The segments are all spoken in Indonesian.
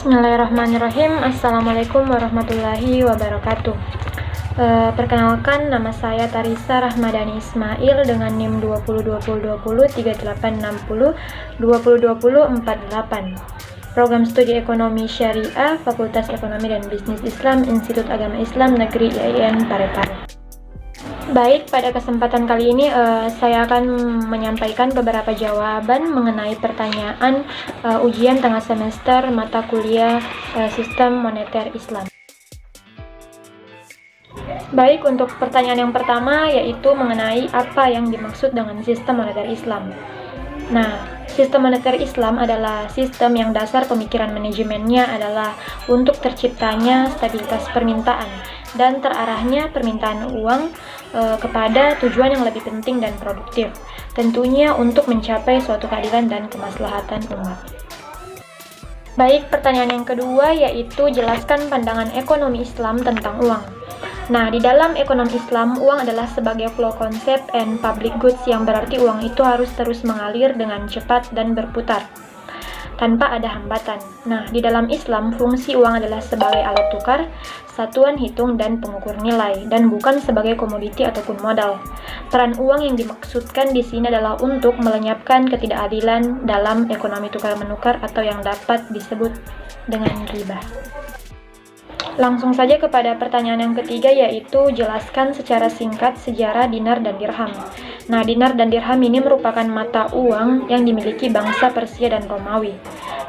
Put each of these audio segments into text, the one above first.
Bismillahirrahmanirrahim. Assalamualaikum warahmatullahi wabarakatuh. Perkenalkan, nama saya Tarisa Rahmadani Ismail dengan NIM 2020-3860-2020-48. Program Studi Ekonomi Syariah, Fakultas Ekonomi dan Bisnis Islam, Institut Agama Islam Negeri IAIN Parepare. Baik, pada kesempatan kali ini saya akan menyampaikan beberapa jawaban mengenai pertanyaan ujian tengah semester mata kuliah Sistem Moneter Islam. Baik, untuk pertanyaan yang pertama yaitu mengenai apa yang dimaksud dengan sistem moneter Islam. Nah, sistem moneter Islam adalah sistem yang dasar pemikiran manajemennya adalah untuk terciptanya stabilitas permintaan dan terarahnya permintaan uang kepada tujuan yang lebih penting dan produktif, tentunya untuk mencapai suatu keadilan dan kemaslahatan umat. Baik, pertanyaan yang kedua yaitu jelaskan pandangan ekonomi Islam tentang uang. Nah, di dalam ekonomi Islam, uang adalah sebagai flow concept and public goods, yang berarti uang itu harus terus mengalir dengan cepat dan berputar tanpa ada hambatan. Nah, di dalam Islam, fungsi uang adalah sebagai alat tukar, satuan hitung dan pengukur nilai, dan bukan sebagai komoditi ataupun modal. Peran uang yang dimaksudkan di sini adalah untuk melenyapkan ketidakadilan dalam ekonomi tukar-menukar atau yang dapat disebut dengan riba. Langsung saja kepada pertanyaan yang ketiga, yaitu jelaskan secara singkat sejarah dinar dan dirham. Nah, dinar dan dirham ini merupakan mata uang yang dimiliki bangsa Persia dan Romawi.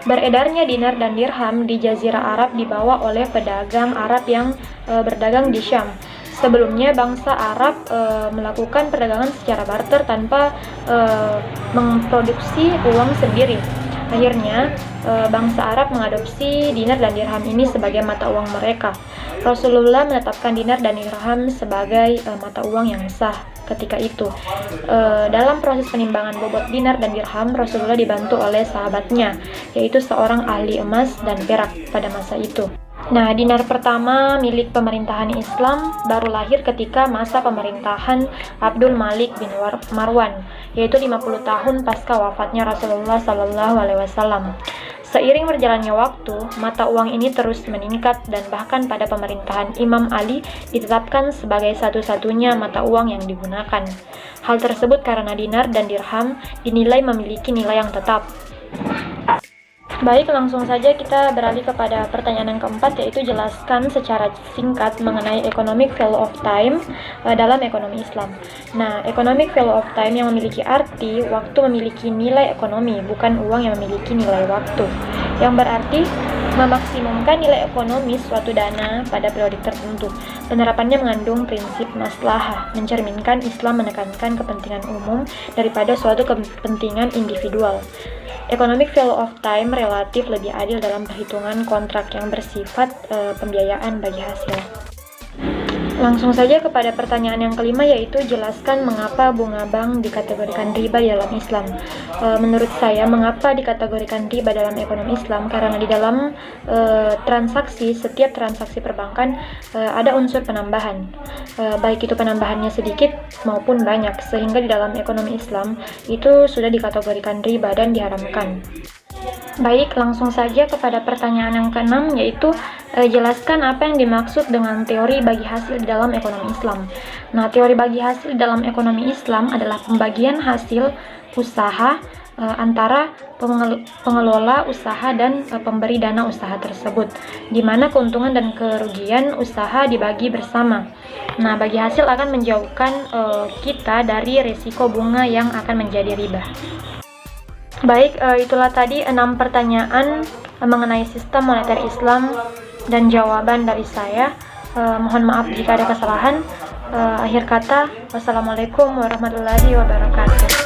Beredarnya dinar dan dirham di Jazirah Arab dibawa oleh pedagang Arab yang berdagang di Syam. Sebelumnya bangsa Arab melakukan perdagangan secara barter tanpa memproduksi uang sendiri. Akhirnya, bangsa Arab mengadopsi dinar dan dirham ini sebagai mata uang mereka. Rasulullah menetapkan dinar dan dirham sebagai mata uang yang sah ketika itu. Dalam proses penimbangan bobot dinar dan dirham, Rasulullah dibantu oleh sahabatnya, yaitu seorang ahli emas dan perak pada masa itu. Nah, dinar pertama milik pemerintahan Islam baru lahir ketika masa pemerintahan Abdul Malik bin Marwan, yaitu 50 tahun pasca wafatnya Rasulullah SAW. Seiring berjalannya waktu, mata uang ini terus meningkat dan bahkan pada pemerintahan Imam Ali ditetapkan sebagai satu-satunya mata uang yang digunakan. Hal tersebut karena dinar dan dirham dinilai memiliki nilai yang tetap. Baik, langsung saja kita beralih kepada pertanyaan yang keempat, yaitu jelaskan secara singkat mengenai economic value of time dalam ekonomi Islam. Nah, economic value of time yang memiliki arti waktu memiliki nilai ekonomi, bukan uang yang memiliki nilai waktu, yang berarti memaksimumkan nilai ekonomis suatu dana pada periode tertentu. Penerapannya mengandung prinsip maslahah, mencerminkan Islam menekankan kepentingan umum daripada suatu kepentingan individual. Economic value of time relatif lebih adil dalam perhitungan kontrak yang bersifat pembiayaan bagi hasil. Langsung saja kepada pertanyaan yang kelima, yaitu jelaskan mengapa bunga bank dikategorikan riba dalam Islam. Menurut saya, mengapa dikategorikan riba dalam ekonomi Islam? Karena di dalam setiap transaksi perbankan ada unsur penambahan, baik itu penambahannya sedikit maupun banyak, sehingga di dalam ekonomi Islam itu sudah dikategorikan riba dan diharamkan. Baik, langsung saja kepada pertanyaan yang keenam, yaitu jelaskan apa yang dimaksud dengan teori bagi hasil di dalam ekonomi Islam. Nah, teori bagi hasil di dalam ekonomi Islam adalah pembagian hasil usaha antara pengelola usaha dan pemberi dana usaha tersebut, di mana keuntungan dan kerugian usaha dibagi bersama. Nah, bagi hasil akan menjauhkan kita dari risiko bunga yang akan menjadi riba. Baik, itulah tadi 6 pertanyaan mengenai sistem moneter Islam dan jawaban dari saya. Mohon maaf jika ada kesalahan. Akhir kata, wassalamualaikum warahmatullahi wabarakatuh.